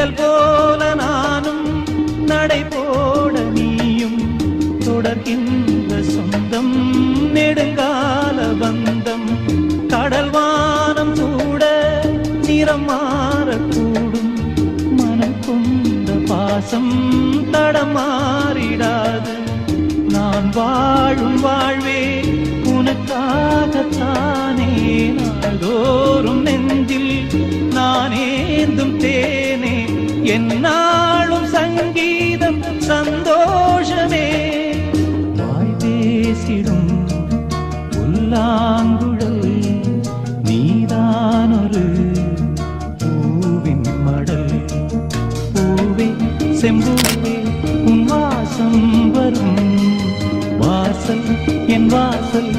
நிழல் போல நானும் நடை போட நீயும் தொடர்கின்ற சொந்தம் நெடுங்கால பந்தம். கடல் வானம் கூட நிறம் மாறக்கூடும், மனம் கொண்ட பாசம் தடம் மாறிடாது. நான் வாழும் வாழ்வே உனக்காகத்தானே, நாள்தோறும் நெஞ்சில் நான் ஏந்தும் தேனே, என்னாலும் சங்கீதம் சந்தோஷமே. வாய் பேசிடும் புல்லாங்குழல் நீதானொரு பூவின் மடல். பூவே செம்பூவே உன் வாசம் வரும் வாசல் என் வாசல்